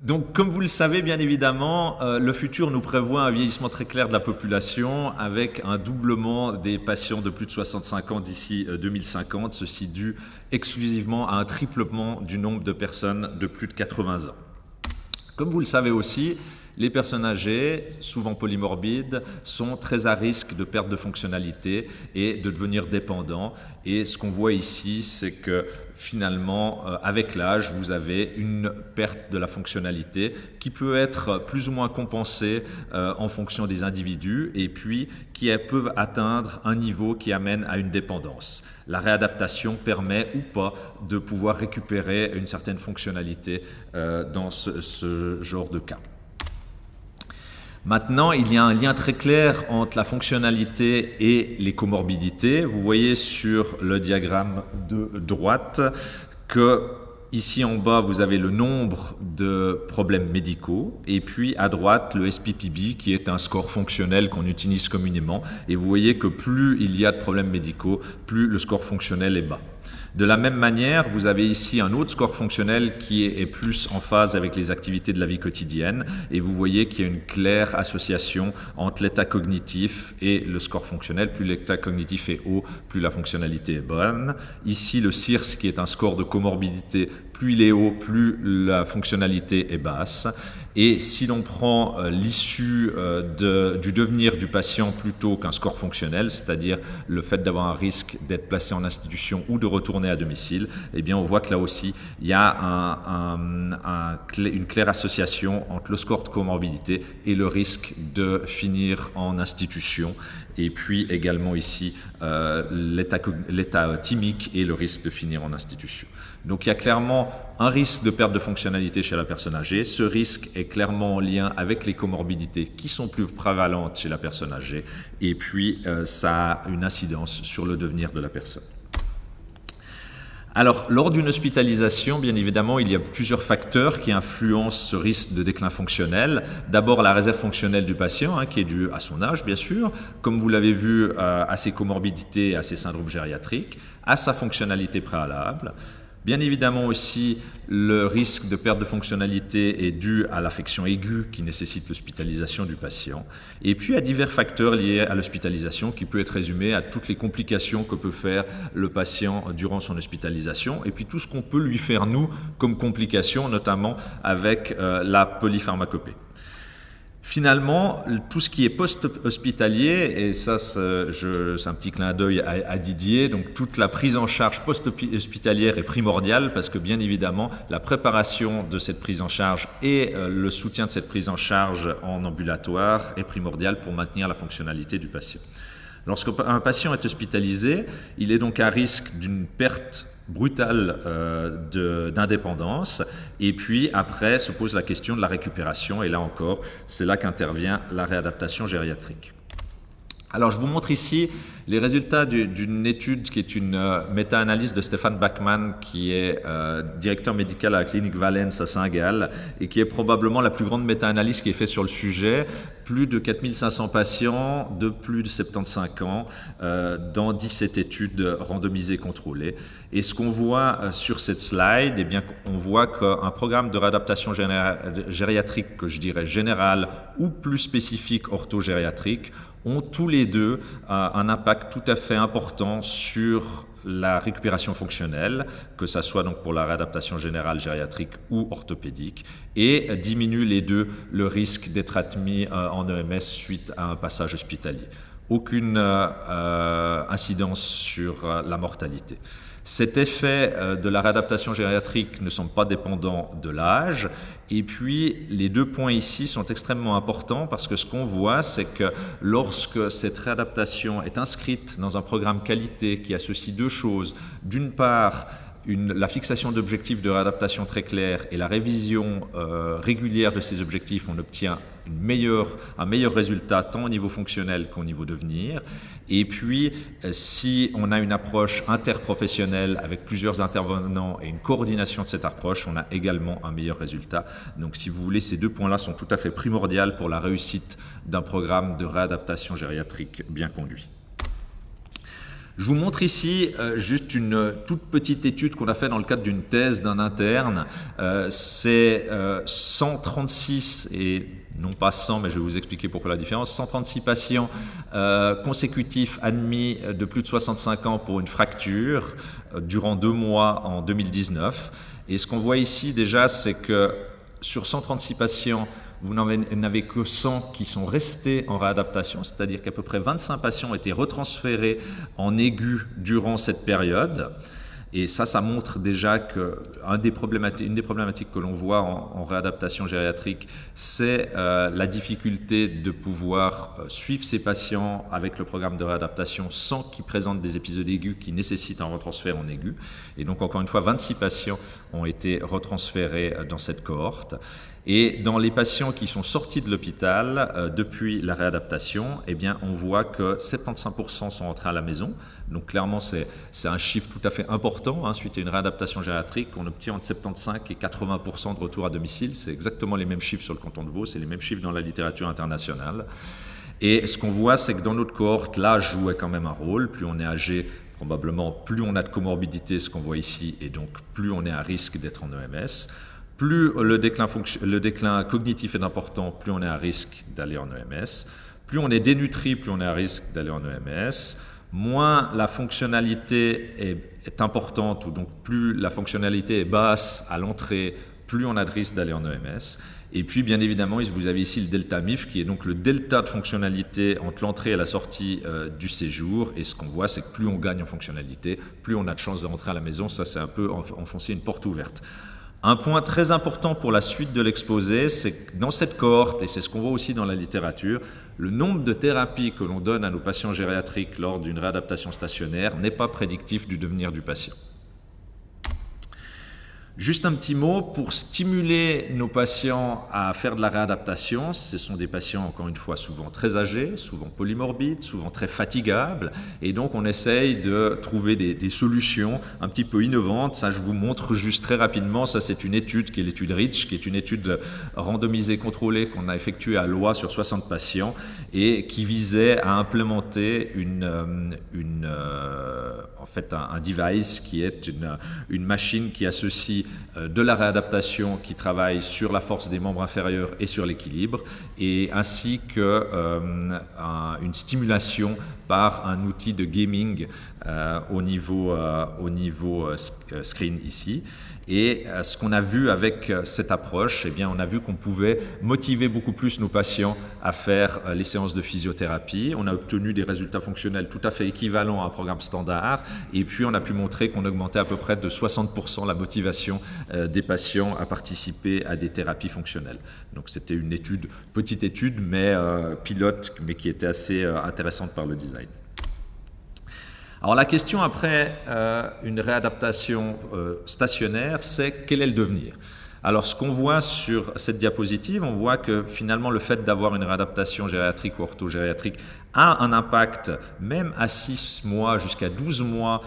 Donc, comme vous le savez, bien évidemment, le futur nous prévoit un vieillissement très clair de la population avec un doublement des patients de plus de 65 ans d'ici 2050, ceci dû exclusivement à un triplement du nombre de personnes de plus de 80 ans. Comme vous le savez aussi, les personnes âgées, souvent polymorbides, sont très à risque de perte de fonctionnalité et de devenir dépendants. Et ce qu'on voit ici, c'est que finalement, avec l'âge, vous avez une perte de la fonctionnalité qui peut être plus ou moins compensée en fonction des individus et puis qui peuvent atteindre un niveau qui amène à une dépendance. La réadaptation permet ou pas de pouvoir récupérer une certaine fonctionnalité dans ce genre de cas. Maintenant, il y a un lien très clair entre la fonctionnalité et les comorbidités. Vous voyez sur le diagramme de droite que ici en bas, vous avez le nombre de problèmes médicaux et puis à droite, le SPPB qui est un score fonctionnel qu'on utilise communément. Et vous voyez que plus il y a de problèmes médicaux, plus le score fonctionnel est bas. De la même manière, vous avez ici un autre score fonctionnel qui est plus en phase avec les activités de la vie quotidienne et vous voyez qu'il y a une claire association entre l'état cognitif et le score fonctionnel. Plus l'état cognitif est haut, plus la fonctionnalité est bonne. Ici, le CIRS qui est un score de comorbidité, plus il est haut, plus la fonctionnalité est basse. Et si l'on prend l'issue du devenir du patient plutôt qu'un score fonctionnel, c'est-à-dire le fait d'avoir un risque d'être placé en institution ou de retourner à domicile, eh bien on voit que là aussi, il y a une claire association entre le score de comorbidité et le risque de finir en institution. Et puis également ici, l'état thymique et le risque de finir en institution. Donc il y a clairement un risque de perte de fonctionnalité chez la personne âgée. Ce risque est clairement en lien avec les comorbidités qui sont plus prévalentes chez la personne âgée. Et puis ça a une incidence sur le devenir de la personne. Alors, lors d'une hospitalisation, bien évidemment, il y a plusieurs facteurs qui influencent ce risque de déclin fonctionnel. D'abord, la réserve fonctionnelle du patient, qui est due à son âge, bien sûr, comme vous l'avez vu, à ses comorbidités, à ses syndromes gériatriques, à sa fonctionnalité préalable. Bien évidemment aussi, le risque de perte de fonctionnalité est dû à l'affection aiguë qui nécessite l'hospitalisation du patient. Et puis à divers facteurs liés à l'hospitalisation qui peut être résumé à toutes les complications que peut faire le patient durant son hospitalisation. Et puis tout ce qu'on peut lui faire nous comme complications, notamment avec la polypharmacopée. Finalement, tout ce qui est post-hospitalier, et ça c'est un petit clin d'œil à Didier, donc toute la prise en charge post-hospitalière est primordiale parce que bien évidemment la préparation de cette prise en charge et le soutien de cette prise en charge en ambulatoire est primordial pour maintenir la fonctionnalité du patient. Lorsqu'un patient est hospitalisé, il est donc à risque d'une perte brutale d'indépendance et puis après se pose la question de la récupération et là encore c'est là qu'intervient la réadaptation gériatrique. Alors je vous montre ici les résultats d'une étude qui est une méta-analyse de Stéphane Bachmann qui est directeur médical à la clinique Valence à Saint-Gall et qui est probablement la plus grande méta-analyse qui est faite sur le sujet. Plus de 4500 patients de plus de 75 ans dans 17 études randomisées contrôlées. Et ce qu'on voit sur cette slide, eh bien, on voit qu'un programme de réadaptation gériatrique, que je dirais général ou plus spécifique orthogériatrique, ont tous les deux un impact tout à fait important sur la récupération fonctionnelle, que ce soit donc pour la réadaptation générale gériatrique ou orthopédique, et diminue les deux le risque d'être admis en EMS suite à un passage hospitalier. Aucune incidence sur la mortalité. Cet effet de la réadaptation gériatrique ne semble pas dépendant de l'âge. Et puis, les deux points ici sont extrêmement importants parce que ce qu'on voit, c'est que lorsque cette réadaptation est inscrite dans un programme qualité qui associe deux choses, d'une part, la fixation d'objectifs de réadaptation très clairs et la révision régulière de ces objectifs, on obtient un meilleur résultat tant au niveau fonctionnel qu'au niveau devenir. Et puis, si on a une approche interprofessionnelle avec plusieurs intervenants et une coordination de cette approche, on a également un meilleur résultat. Donc, si vous voulez, ces deux points-là sont tout à fait primordiaux pour la réussite d'un programme de réadaptation gériatrique bien conduit. Je vous montre ici juste une toute petite étude qu'on a fait dans le cadre d'une thèse d'un interne. C'est 136 et non pas 100, mais je vais vous expliquer pourquoi la différence. 136 patients consécutifs admis de plus de 65 ans pour une fracture durant 2 mois en 2019. Et ce qu'on voit ici déjà, c'est que sur 136 patients, vous n'avez que 100 qui sont restés en réadaptation, c'est-à-dire qu'à peu près 25 patients ont été retransférés en aigu durant cette période. Et ça montre déjà qu'une des problématiques que l'on voit en réadaptation gériatrique, c'est la difficulté de pouvoir suivre ces patients avec le programme de réadaptation sans qu'ils présentent des épisodes aigus qui nécessitent un retransfert en aigu. Et donc, encore une fois, 26 patients ont été retransférés dans cette cohorte. Et dans les patients qui sont sortis de l'hôpital depuis la réadaptation, eh bien, on voit que 75% sont rentrés à la maison. Donc clairement, c'est un chiffre tout à fait important. Hein. Suite à une réadaptation gériatrique, on obtient entre 75 et 80% de retour à domicile. C'est exactement les mêmes chiffres sur le canton de Vaud, c'est les mêmes chiffres dans la littérature internationale. Et ce qu'on voit, c'est que dans notre cohorte, l'âge jouait quand même un rôle. Plus on est âgé, probablement plus on a de comorbidité, ce qu'on voit ici, et donc plus on est à risque d'être en EMS. Plus le déclin cognitif est important, plus on est à risque d'aller en EMS. Plus on est dénutri, plus on est à risque d'aller en EMS. Moins la fonctionnalité est importante, ou donc plus la fonctionnalité est basse à l'entrée, plus on a de risque d'aller en EMS. Et puis, bien évidemment, vous avez ici le delta MIF, qui est donc le delta de fonctionnalité entre l'entrée et la sortie du séjour. Et ce qu'on voit, c'est que plus on gagne en fonctionnalité, plus on a de chances de rentrer à la maison. Ça, c'est un peu enfoncer une porte ouverte. Un point très important pour la suite de l'exposé, c'est que dans cette cohorte, et c'est ce qu'on voit aussi dans la littérature, le nombre de thérapies que l'on donne à nos patients gériatriques lors d'une réadaptation stationnaire n'est pas prédictif du devenir du patient. Juste un petit mot pour stimuler nos patients à faire de la réadaptation. Ce sont des patients, encore une fois, souvent très âgés, souvent polymorbides, souvent très fatigables. Et donc, on essaye de trouver des solutions un petit peu innovantes. Ça, je vous montre juste très rapidement. Ça, c'est une étude qui est l'étude REACH, qui est une étude randomisée contrôlée qu'on a effectuée à Loie sur 60 patients et qui visait à implémenter un device qui est une machine qui associe de la réadaptation qui travaille sur la force des membres inférieurs et sur l'équilibre, et ainsi qu'une stimulation par un outil de gaming au niveau screen ici. Et ce qu'on a vu avec cette approche, eh bien, on a vu qu'on pouvait motiver beaucoup plus nos patients à faire les séances de physiothérapie. On a obtenu des résultats fonctionnels tout à fait équivalents à un programme standard. Et puis, on a pu montrer qu'on augmentait à peu près de 60% la motivation des patients à participer à des thérapies fonctionnelles. Donc, c'était une petite étude, mais pilote, mais qui était assez intéressante par le design. Alors la question après une réadaptation stationnaire, c'est quel est le devenir? Alors ce qu'on voit sur cette diapositive, on voit que finalement le fait d'avoir une réadaptation gériatrique ou orthogériatrique a un impact même à 6 mois jusqu'à 12 mois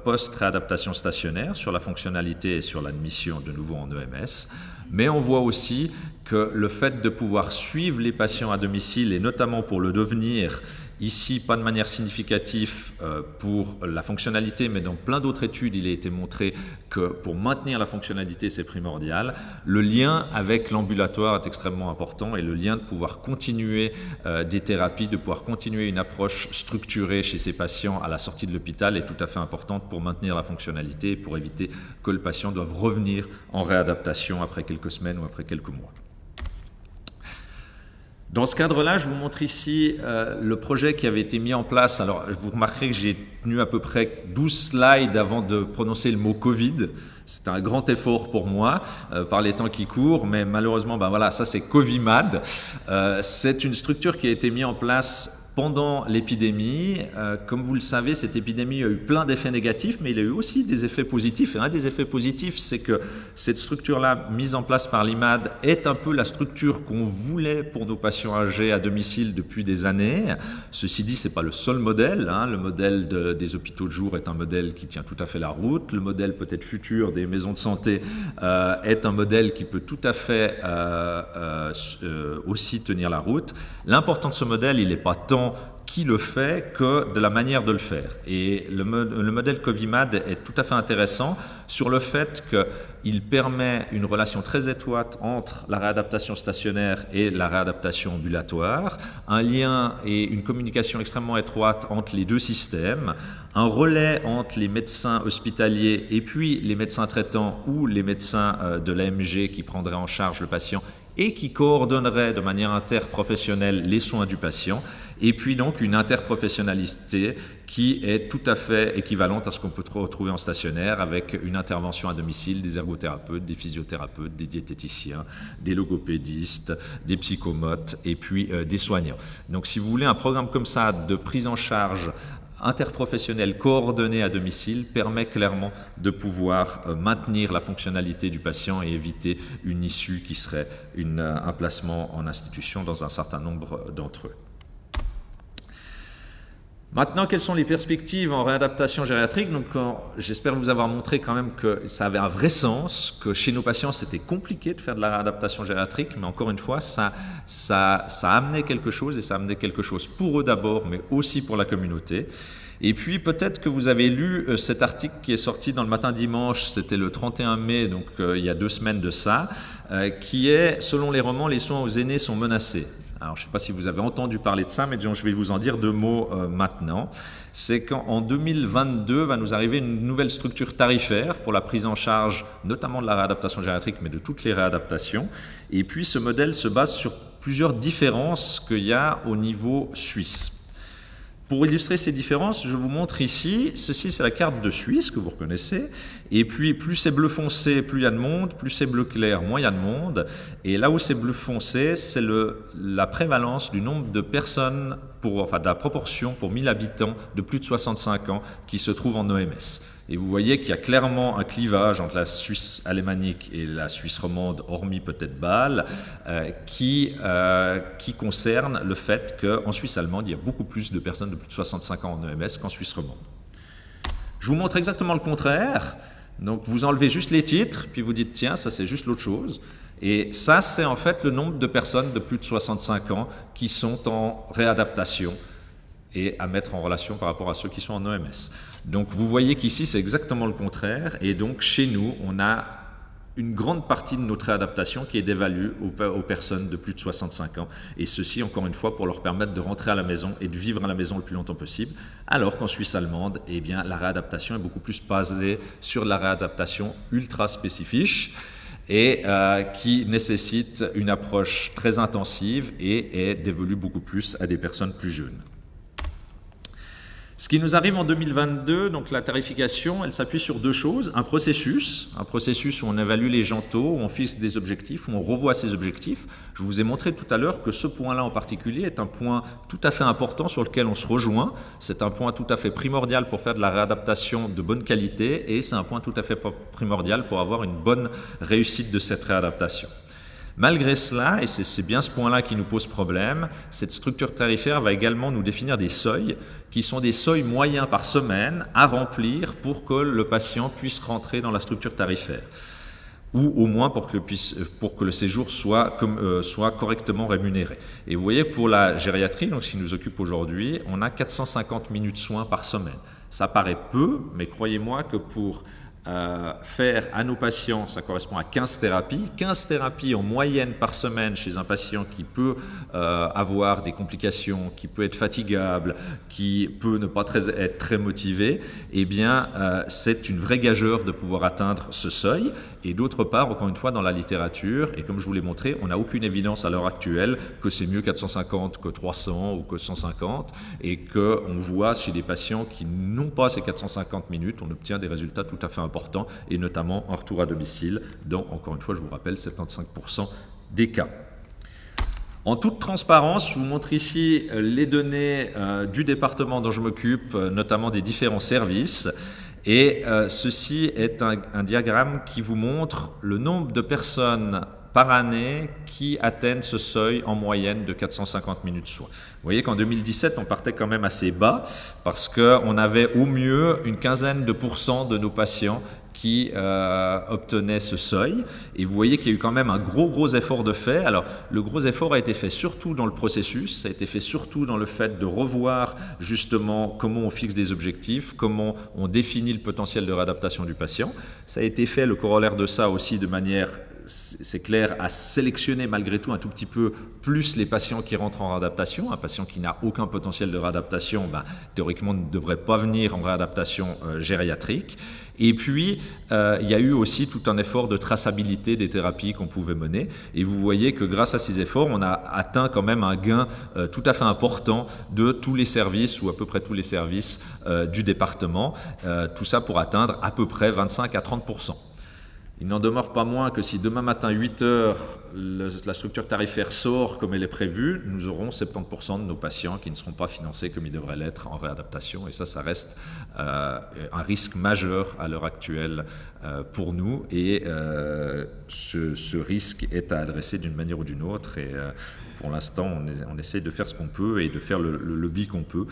post-réadaptation stationnaire sur la fonctionnalité et sur l'admission de nouveau en EMS. Mais on voit aussi que le fait de pouvoir suivre les patients à domicile, et notamment pour le devenir, ici pas de manière significative pour la fonctionnalité, mais dans plein d'autres études, il a été montré que pour maintenir la fonctionnalité, c'est primordial. Le lien avec l'ambulatoire est extrêmement important, et le lien de pouvoir continuer des thérapies, de pouvoir continuer une approche structurée chez ces patients à la sortie de l'hôpital est tout à fait importante pour maintenir la fonctionnalité et pour éviter que le patient doive revenir en réadaptation après quelques semaines ou après quelques mois. Dans ce cadre-là, je vous montre ici le projet qui avait été mis en place. Alors, vous remarquerez que j'ai tenu à peu près 12 slides avant de prononcer le mot Covid. C'est un grand effort pour moi par les temps qui courent, mais malheureusement, voilà, ça c'est Covimad. C'est une structure qui a été mise en place pendant l'épidémie. Comme vous le savez, cette épidémie a eu plein d'effets négatifs, mais il a eu aussi des effets positifs. Et un des effets positifs, c'est que cette structure-là, mise en place par l'IMAD, est un peu la structure qu'on voulait pour nos patients âgés à domicile depuis des années. Ceci dit, ce n'est pas le seul modèle. Le modèle des hôpitaux de jour est un modèle qui tient tout à fait la route. Le modèle peut-être futur des maisons de santé est un modèle qui peut tout à fait aussi tenir la route. L'important de ce modèle, il n'est pas tant qui le fait que de la manière de le faire. Et le modèle Covimad est tout à fait intéressant sur le fait qu'il permet une relation très étroite entre la réadaptation stationnaire et la réadaptation ambulatoire, un lien et une communication extrêmement étroite entre les deux systèmes, un relais entre les médecins hospitaliers et puis les médecins traitants ou les médecins de l'AMG qui prendraient en charge le patient et qui coordonnerait de manière interprofessionnelle les soins du patient, et puis donc une interprofessionnalité qui est tout à fait équivalente à ce qu'on peut retrouver en stationnaire avec une intervention à domicile des ergothérapeutes, des physiothérapeutes, des diététiciens, des logopédistes, des psychomotes et puis des soignants. Donc si vous voulez un programme comme ça de prise en charge interprofessionnel coordonné à domicile permet clairement de pouvoir maintenir la fonctionnalité du patient et éviter une issue qui serait un placement en institution dans un certain nombre d'entre eux. Maintenant, quelles sont les perspectives en réadaptation gériatrique? Donc, j'espère vous avoir montré quand même que ça avait un vrai sens, que chez nos patients, c'était compliqué de faire de la réadaptation gériatrique, mais encore une fois, ça amenait quelque chose, et ça amenait quelque chose pour eux d'abord, mais aussi pour la communauté. Et puis, peut-être que vous avez lu cet article qui est sorti dans le Matin Dimanche, c'était le 31 mai, donc il y a 2 semaines de ça, qui est, selon les romans, les soins aux aînés sont menacés. Alors, je ne sais pas si vous avez entendu parler de ça, mais je vais vous en dire 2 mots maintenant. C'est qu'en 2022 va nous arriver une nouvelle structure tarifaire pour la prise en charge, notamment de la réadaptation gériatrique, mais de toutes les réadaptations. Et puis, ce modèle se base sur plusieurs différences qu'il y a au niveau suisse. Pour illustrer ces différences, je vous montre ici, ceci c'est la carte de Suisse que vous reconnaissez, et puis plus c'est bleu foncé, plus il y a de monde, plus c'est bleu clair, moins il y a de monde, et là où c'est bleu foncé, c'est la prévalence du nombre de personnes, de la proportion pour 1000 habitants de plus de 65 ans qui se trouvent en OMS. Et vous voyez qu'il y a clairement un clivage entre la Suisse alémanique et la Suisse romande, hormis peut-être Bâle, qui concerne le fait qu'en Suisse allemande, il y a beaucoup plus de personnes de plus de 65 ans en OMS qu'en Suisse romande. Je vous montre exactement le contraire. Donc vous enlevez juste les titres, puis vous dites tiens, ça c'est juste l'autre chose. Et ça, c'est en fait le nombre de personnes de plus de 65 ans qui sont en réadaptation et à mettre en relation par rapport à ceux qui sont en OMS. Donc vous voyez qu'ici c'est exactement le contraire, et donc chez nous on a une grande partie de notre réadaptation qui est dévalue aux personnes de plus de 65 ans, et ceci encore une fois pour leur permettre de rentrer à la maison et de vivre à la maison le plus longtemps possible, alors qu'en Suisse allemande, eh bien, la réadaptation est beaucoup plus basée sur la réadaptation ultra spécifique, et qui nécessite une approche très intensive et est dévolue beaucoup plus à des personnes plus jeunes. Ce qui nous arrive en 2022, donc la tarification, elle s'appuie sur 2 choses. Un processus où on évalue les gens tôt, où on fixe des objectifs, où on revoit ces objectifs. Je vous ai montré tout à l'heure que ce point-là en particulier est un point tout à fait important sur lequel on se rejoint. C'est un point tout à fait primordial pour faire de la réadaptation de bonne qualité, et c'est un point tout à fait primordial pour avoir une bonne réussite de cette réadaptation. Malgré cela, et c'est bien ce point-là qui nous pose problème, cette structure tarifaire va également nous définir des seuils qui sont des seuils moyens par semaine à remplir pour que le patient puisse rentrer dans la structure tarifaire, ou au moins pour que le séjour soit correctement rémunéré. Et vous voyez, pour la gériatrie, donc ce qui nous occupe aujourd'hui, on a 450 minutes soins par semaine. Ça paraît peu, mais croyez-moi que pour faire à nos patients, ça correspond à 15 thérapies. 15 thérapies en moyenne par semaine chez un patient qui peut avoir des complications, qui peut être fatigable, qui peut ne pas être très motivé, eh bien c'est une vraie gageure de pouvoir atteindre ce seuil. Et d'autre part, encore une fois, dans la littérature, et comme je vous l'ai montré, on n'a aucune évidence à l'heure actuelle que c'est mieux 450 que 300 ou que 150, et qu'on voit chez des patients qui n'ont pas ces 450 minutes, on obtient des résultats tout à fait importants, et notamment en retour à domicile, dans, encore une fois, je vous rappelle, 75% des cas. En toute transparence, je vous montre ici les données du département dont je m'occupe, notamment des différents services. Et ceci est un diagramme qui vous montre le nombre de personnes par année qui atteignent ce seuil en moyenne de 450 minutes soins. Vous voyez qu'en 2017, on partait quand même assez bas parce qu'on avait au mieux une quinzaine de pourcents de nos patients qui obtenaient ce seuil. Et vous voyez qu'il y a eu quand même un gros effort de fait. Alors, le gros effort a été fait surtout dans le processus, ça a été fait surtout dans le fait de revoir justement comment on fixe des objectifs, comment on définit le potentiel de réadaptation du patient. Ça a été fait, le corollaire de ça aussi, de manière, c'est clair, à sélectionner malgré tout un tout petit peu plus les patients qui rentrent en réadaptation. Un patient qui n'a aucun potentiel de réadaptation, théoriquement ne devrait pas venir en réadaptation gériatrique. Et puis, il y a eu aussi tout un effort de traçabilité des thérapies qu'on pouvait mener. Et vous voyez que grâce à ces efforts, on a atteint quand même un gain tout à fait important de tous les services, ou à peu près tous les services du département. Tout ça pour atteindre à peu près 25 à 30%. Il n'en demeure pas moins que si demain matin, 8 heures, la structure tarifaire sort comme elle est prévue, nous aurons 70% de nos patients qui ne seront pas financés comme ils devraient l'être en réadaptation. Et ça reste un risque majeur à l'heure actuelle pour nous. Et ce risque est à adresser d'une manière ou d'une autre. Et pour l'instant, on essaie de faire ce qu'on peut et de faire le lobby qu'on peut.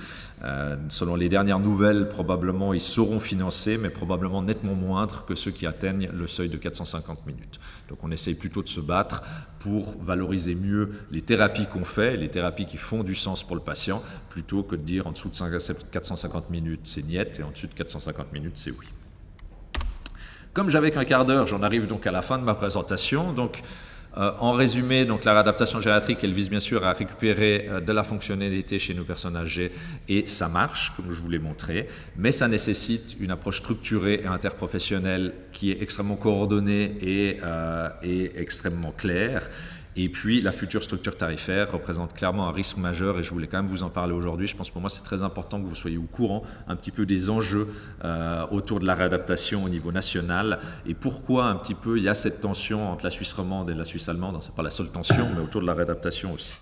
Selon les dernières nouvelles, probablement ils seront financés, mais probablement nettement moindres que ceux qui atteignent le seuil de 450 minutes. Donc on essaye plutôt de se battre pour valoriser mieux les thérapies qu'on fait, les thérapies qui font du sens pour le patient, plutôt que de dire en dessous de 450 minutes c'est niet et en dessous de 450 minutes c'est oui. Comme j'avais qu'un quart d'heure, j'en arrive donc à la fin de ma présentation. Donc, en résumé, donc, la réadaptation gériatrique, elle vise bien sûr à récupérer de la fonctionnalité chez nos personnes âgées et ça marche, comme je vous l'ai montré, mais ça nécessite une approche structurée et interprofessionnelle qui est extrêmement coordonnée et extrêmement claire. Et puis, la future structure tarifaire représente clairement un risque majeur et je voulais quand même vous en parler aujourd'hui. Je pense que pour moi, c'est très important que vous soyez au courant un petit peu des enjeux autour de la réadaptation au niveau national et pourquoi un petit peu il y a cette tension entre la Suisse romande et la Suisse allemande. Ce n'est pas la seule tension, mais autour de la réadaptation aussi.